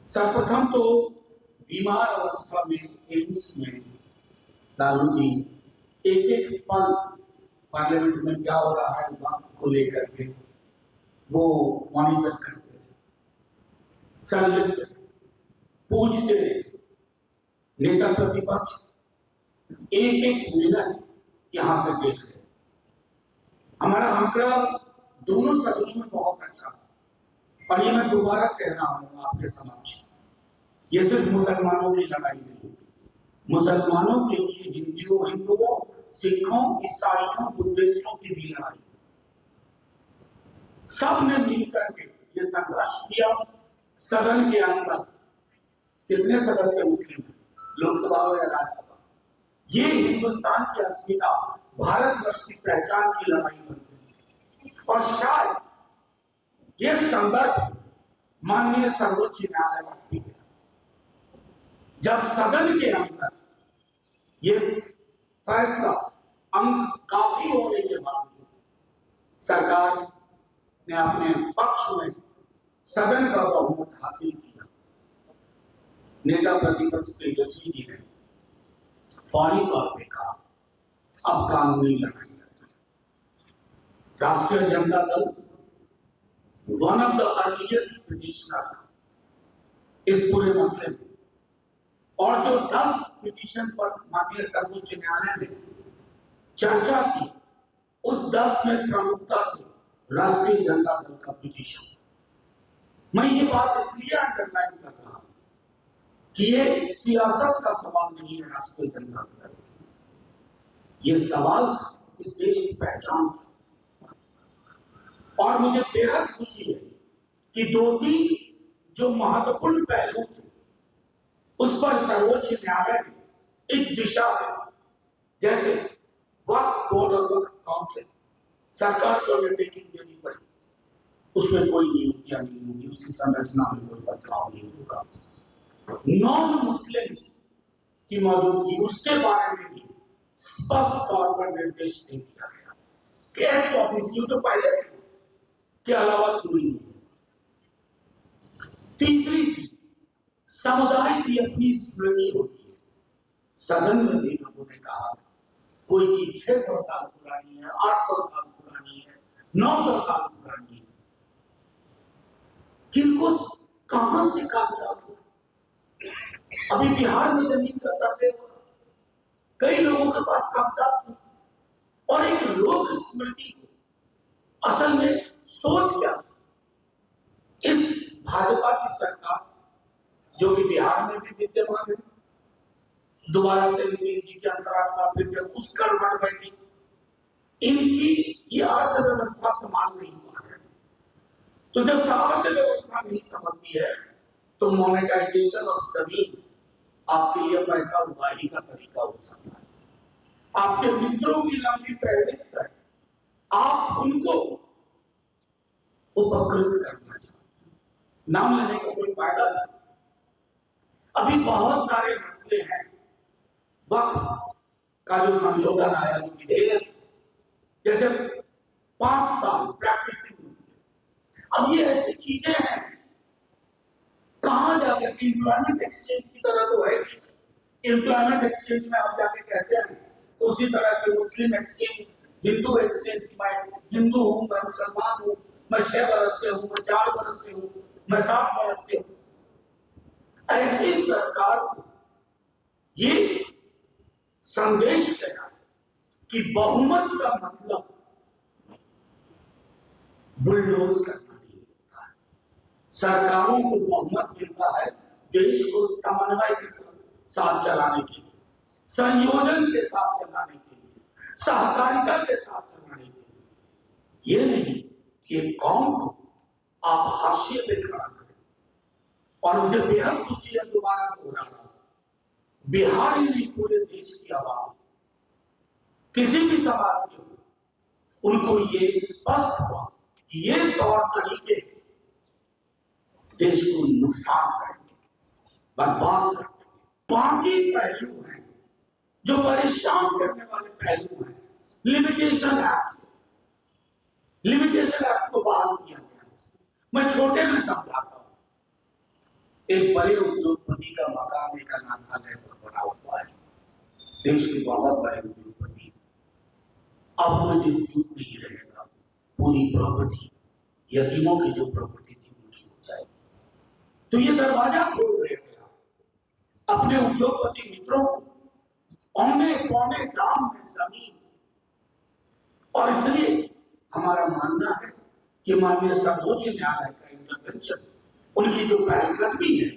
सर्वप्रथम तो बीमार अवस्था में एम्स में लालू जी एक एक पल पार्लियामेंट में क्या हो रहा है वक्त को लेकर के वो मॉनिटर करते रहे, संलिप्त पूछते रहे। नेता प्रतिपक्ष एक एक मिनट यहां से देख रहे। हमारा आंकड़ा दोनों सदनों में बहुत अच्छा था, और ये मैं दोबारा कह रहा हूं आपके समक्ष, ये सिर्फ मुसलमानों की लड़ाई नहीं थी। मुसलमानों के लिए हिंदुओं, सिखों, ईसाइयों, बुद्धिस्टों की भी लड़ाई थी। सब ने मिलकर के ये संघर्ष किया। सदन के अंदर कितने सदस्य मुस्लिम हैं, लोकसभा हो या राज्यसभा, ये हिंदुस्तान की अस्मिता, भारतवर्ष की पहचान की लड़ाई बनती है। और शायद ये संदर्भ माननीय सर्वोच्च न्यायालय तक भी गया, जब सदन के अंदर ये फैसला अंक काफी होने के बावजूद सरकार ने अपने पक्ष में सदन का बहुमत हासिल किया। नेता प्रतिपक्ष तेजस्वी जी ने फौरी तौर पे कहा अब कानूनी लड़ाई लड़ेंगे। राष्ट्रीय Janata Dal one of the earliest petitioner इस पूरे मसले में, और जो 10 पिटीशन पर माननीय सर्वोच्च न्यायालय ने चर्चा की, उस 10 में प्रमुखता से राष्ट्रीय जनता दल का पिटीशन। मैं ये बात इसलिए अंडरलाइन कर रहा हूं कि ये सियासत का सवाल नहीं है राष्ट्रीय जनता दल, ये सवाल इस देश की पहचान का। और मुझे बेहद खुशी है कि 2-3 जो महत्वपूर्ण पहलू थे उस पर सर्वोच्च न्यायालय ने एक दिशा दी, जैसे वक्फ बोर्ड और वक्फ काउंसिल, सरकार को अंडरटेकिंग देनी पड़ी, उसमें कोई नियुक्तियां नहीं होंगी, उसकी संरचना में कोई बदलाव नहीं होगा। नॉन मुस्लिम्स की मौजूदगी, उसके बारे में भी स्पष्ट तौर पर निर्देश दे दिया गया कि एक्स ऑफिसियो जो पहले के अलावा कोई नहीं। तीसरी चीज, समुदाय की अपनी स्मृति होती है। सदन में भी लोगों ने कहा कोई चीज 600 साल पुरानी है, 800 साल पुरानी है, 900 साल पुरानी है, किनको कहां से कागजात हुआ। अभी बिहार में जमीन का सर्वे हुआ, कई लोगों के पास कागजात नहीं, और एक लोक स्मृति को असल में सोच क्या, इस भाजपा की सरकार जो कि बिहार में भी विद्यमान है, दोबारा से नीतीश जी के अंतरात्मा फिर जब उस करवट बैठी, इनकी ये अर्थव्यवस्था संभाल नहीं पा रहे। तो जब अर्थव्यवस्था नहीं संभलती है तो मोनेटाइजेशन ऑफ जमीन आपके लिए पैसा उगाही का तरीका हो जाता है। आपके मित्रों की लंबी फहरिस्त है, आप उनको उपकृत करना चाहते हैं, नाम लेने का कोई फायदा नहीं। अभी बहुत सारे मसले हैं, वक्फ का जो संशोधन आया, जो विधेयक, जैसे 5 साल प्रैक्टिसिंग, अब ये ऐसी चीजें हैं कहां जाकर के एम्प्लॉयमेंट एक्सचेंज की तरह तो है। एम्प्लॉयमेंट एक्सचेंज में आप जाके कहते हैं तो उसी तरह के मुस्लिम एक्सचेंज, हिंदू एक्सचेंज की, मैं हिंदू हूं, मैं मुसलमान हूं, मैं 6 बरस से हूं, मैं 4 बरस से हूं, मैं 7 बरस से हूं। ऐसी सरकार को ये संदेश गया कि बहुमत का मतलब बुलडोज करना नहीं होता है। सरकारों को बहुमत मिलता है देश को समन्वय के साथ चलाने के लिए, संयोजन के साथ चलाने के लिए, सहकारिता के साथ चलाने के लिए। ये नहीं कि एक कौम को आप हाशिए पे खड़ा करें। और मुझे बेहद खुशी है, दोबारा दोहरा रहा हूं, बिहार ही नहीं पूरे देश की आवाम, किसी भी समाज के हो, उनको ये स्पष्ट हुआ कि ये तौर तरीके देश को नुकसान करेंगे, बर्बाद करेंगे। बाकी पहलू हैं जो परेशान करने वाले पहलू हैं। लिमिटेशन एक्ट को बहाल किया गया है। मैं छोटे में समझाता हूं, एक बड़े उद्योगपति का मकान एक अनाथालय पर बना हुआ है। देश के बहुत बड़े उद्योगपति, अब कोई डिस्प्यूट नहीं रहेगा, पूरी प्रॉपर्टी यतीमों की जो प्रॉपर्टी थी उनकी हो जाएगी। तो ये दरवाजा खोल रहे थे अपने उद्योगपति मित्रों को औने पौने दाम में जमीन, और इसलिए हमारा मानना है कि माननीय सर्वोच्च न्यायालय का इंटरवेंशन, उनकी जो पहलकदमी है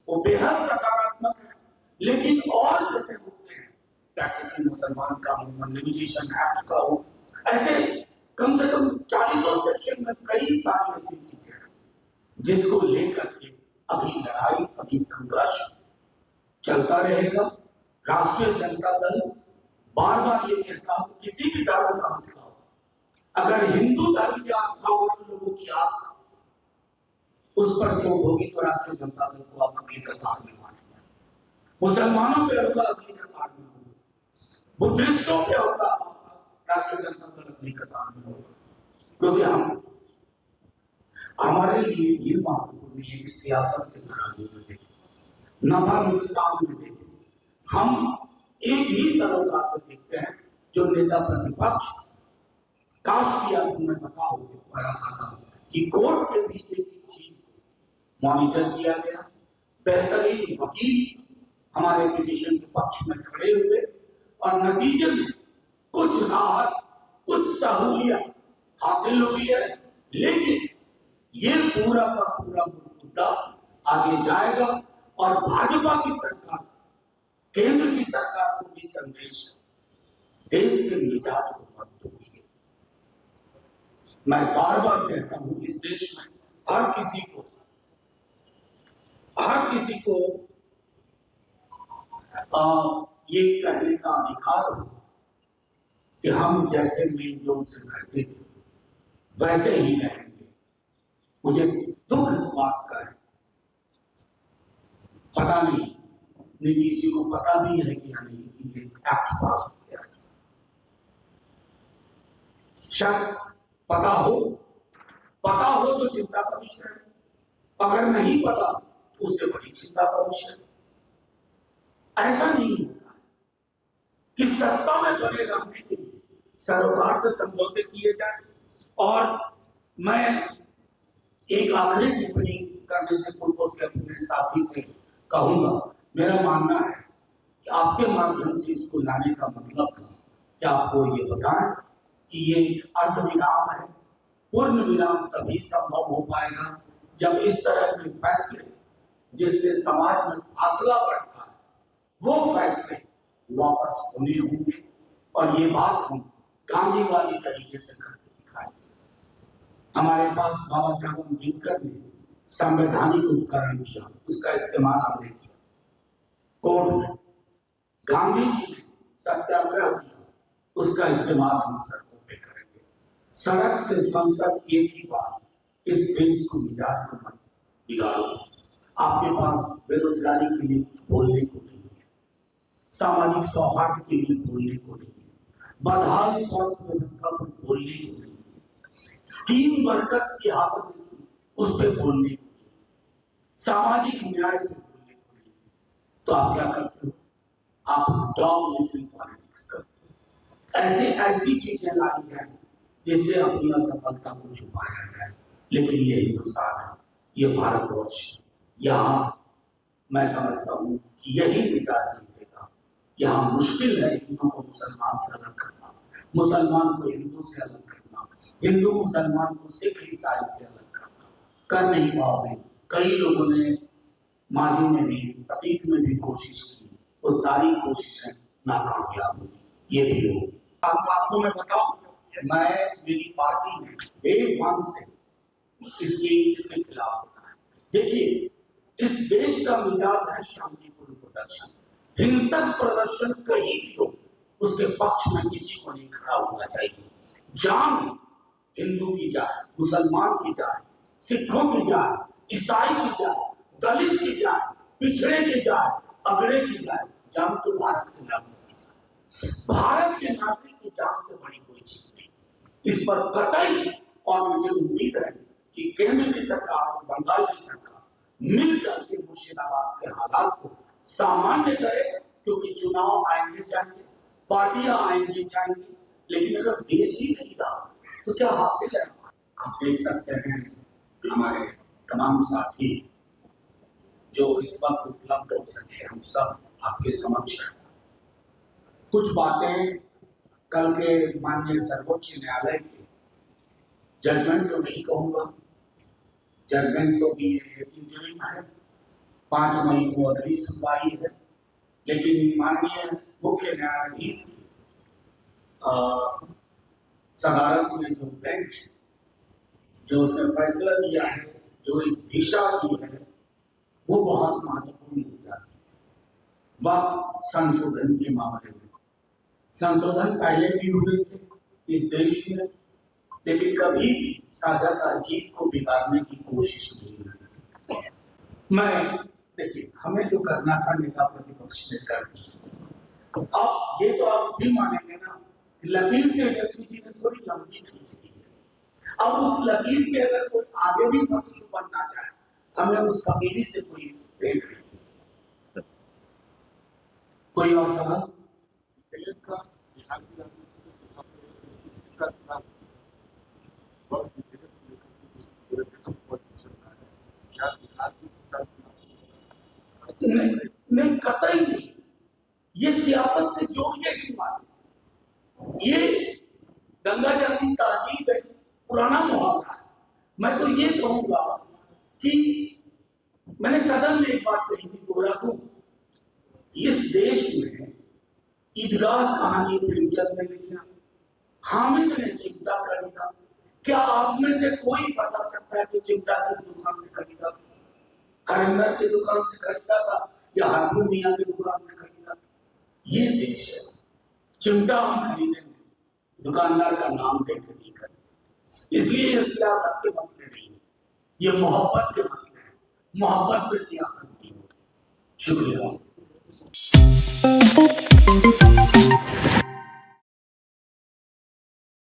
वो बेहद सकारात्मक है। लेकिन और जैसे होते हैं प्रैक्टिसिंग मुसलमान कानून लिमिटेशन एक्ट का हो, ऐसे कम से कम 40 सेक्शन में कई सारी ऐसी चीजें हैं जिसको लेकर के अभी लड़ाई, अभी संघर्ष चलता रहेगा। राष्ट्रीय जनता दल बार बार ये कहता है कि किसी भी धर्म का मसला हो, अगर हिंदू धर्म की आस्था हो, लोगों की आस्था उस पर चोट होगी तो राष्ट्रीय जनता दल को आप अगली कतार में मानेंगे। मुसलमानों पे होगा अगली कतार में होगा, बुद्धिस्टों पे होगा राष्ट्रीय जनता दल अगली कतार में होगा। क्योंकि हमारे लिए ये महत्वपूर्ण है कि सियासत के तराजू में देखें, नफा नुकसान में देखें। हम एक ही सरोकार से देखते हैं जो नेता प्रतिपक्ष, काश किया तुम्हें बताओ कि कोर्ट के भी एक चीज मॉनिटर किया गया, बेहतरीन वकील हमारे पिटीशन के पक्ष में खड़े हुए और नतीजे में कुछ राहत, कुछ सहूलियत हासिल हुई है। लेकिन ये पूरा का पूरा मुद्दा आगे जाएगा और भाजपा की सरकार, केंद्र की सरकार को भी संदेश है, देश के मिजाज को मत तोड़िए। मैं बार बार कहता हूं, इस देश में हर किसी को ये कहने का अधिकार हो कि हम जैसे मेल जोल से रहते थे वैसे ही रहेंगे। मुझे दुख इस बात का है, पता नहीं नीतीश जी को पता भी है कि या नहीं कि ये एक्ट पास हो गया, शायद पता हो तो चिंता का विषय है, अगर नहीं पता तो उससे बड़ी चिंता का विषय है। ऐसा नहीं होता कि सत्ता में बने रहने के लिए सरोकार से समझौते किए जाए। और मैं एक आखिरी टिप्पणी करने से पूर्व से अपने साथी से कहूंगा, मेरा मानना है कि आपके माध्यम से इसको लाने का मतलब था कि आपको ये बताएं कि ये एक अर्धविराम है। पूर्ण विराम तभी संभव हो पाएगा जब इस तरह के फैसले जिससे समाज में फासला बढ़ता है, वो फैसले वापस होने होंगे। और ये बात हम गांधीवादी तरीके से करके दिखाएंगे। हमारे पास बाबा साहब अम्बेडकर ने संवैधानिक उपकरण दिया, उसका इस्तेमाल हमने किया कोर्ट में। गांधी जी ने सत्याग्रह दिया, उसका इस्तेमाल हम सड़कों पे करेंगे। सड़क से संसद एक ही बात, इस देश को मिजाज को मत बिगाड़ो। आपके पास बेरोजगारी के लिए कुछ बोलने को नहीं है, सामाजिक सौहार्द के लिए बोलने को नहीं है, बदहाल स्वास्थ्य व्यवस्था पर बोलने को नहीं है, स्कीम वर्कर्स की हालत में उस पर बोलने को नहीं, सामाजिक न्याय पर बोलने को नहीं। तो आप क्या करते हो? आप डॉमिनेशन पॉलिटिक्स करते हो। ऐसी चीजें लाई जाए जिससे अपनी असफलता को छुपाया जाए। लेकिन ये हिंदुस्तान है, ये भारतवर्ष, यहाँ मैं समझता हूँ कि यही मिजाज जीतेगा। यहाँ मुश्किल है हिंदू को मुसलमान से अलग करना, मुसलमान को हिंदू से अलग करना, हिंदू मुसलमान को सिख ईसाई से अलग करना। कर नहीं पाओगे। कई लोगों ने माजी में भी, अतीत में भी कोशिश की, वो सारी कोशिशें नाकामयाब हुई, ये भी होगी। आपको मैं बताऊं, मेरी पार्टी ने डे वन से इसके खिलाफ होता है। देखिए, इस देश का मिजाज है शांतिपूर्ण प्रदर्शन। हिंसक प्रदर्शन कहीं भी हो, उसके पक्ष में किसी को नहीं खड़ा होना चाहिए। जान हिंदू की जाए, मुसलमान की जाए, सिखों की जाए, ईसाई की जाए, दलित की जाए, पिछड़े की जाए, अगड़े की जाए, जान तो भारत के नागरिक की जाए। भारत के नागरिक की जान से बड़ी कोई चीज नहीं। इस पर कतई, और मुझे उम्मीद है कि केंद्र की सरकार, बंगाल की सरकार, मिलकर के मुर्शिदाबाद के हालात को सामान्य करें, क्योंकि चुनाव आएंगे जाएंगे, पार्टियां आएंगी जाएंगी, लेकिन अगर देश ही नहीं रहा तो क्या हासिल है? आप देख सकते हैं हमारे तमाम साथी जो इस वक्त उपलब्ध हो सके, हम सब आपके समक्ष हैं। कुछ बातें कल के माननीय सर्वोच्च न्यायालय के जजमेंट तो नहीं कहूंगा, जजमेंट तो भी इंटरिम है, 5 मई को अगली सुनवाई है, लेकिन माननीय मुख्य न्यायाधीश की सदारत में जो बेंच जो उसने फैसला दिया है, जो एक दिशा दी है, वो बहुत महत्वपूर्ण हो जाती है। वक्त संशोधन के मामले में संशोधन पहले भी हुए थे इस देश में, लेकिन कभी भी साझा तहजीब को बिगाड़ने की कोशिश नहीं हुई। मैं देखिए, हमें जो करना था नेता प्रतिपक्ष ने कर दिया। अब ये तो आप भी मानेंगे ना, लकीर तेजस्वी जी ने थोड़ी लंबी खींच ली है। अब उस लकीर के अगर कोई आगे भी फकीर बनना चाहे, हमें उस फकीरी से कोई भेद नहीं। कोई और सवाल? नहीं, कतई नहीं। ये सियासत से जोड़िए की बात, ये गंगा जमनी तहजीब है, पुराना मुहावरा है। मैं तो ये कहूंगा कि मैंने सदन में एक बात कही थी, दोहरा दूं, इस देश में ईदगाह कहानी प्रेमचंद ने लिखी, हामिद ने चिमटा खरीदा। क्या आप में से कोई बता सकता है कि चिमटा किस दुकान से खरीदा था? हरिंदर की दुकान से खरीदा था या हाथू मियाँ की दुकान से खरीदा था? ये देश है। चिमटा हम खरीदेंगे, दुकानदार का नाम देख के नहीं खरीदेंगे। इसलिए ये सियासत के मसले नहीं है, ये मोहब्बत के मसले हैं। मोहब्बत पे सियासत नहीं होती। शुक्रिया।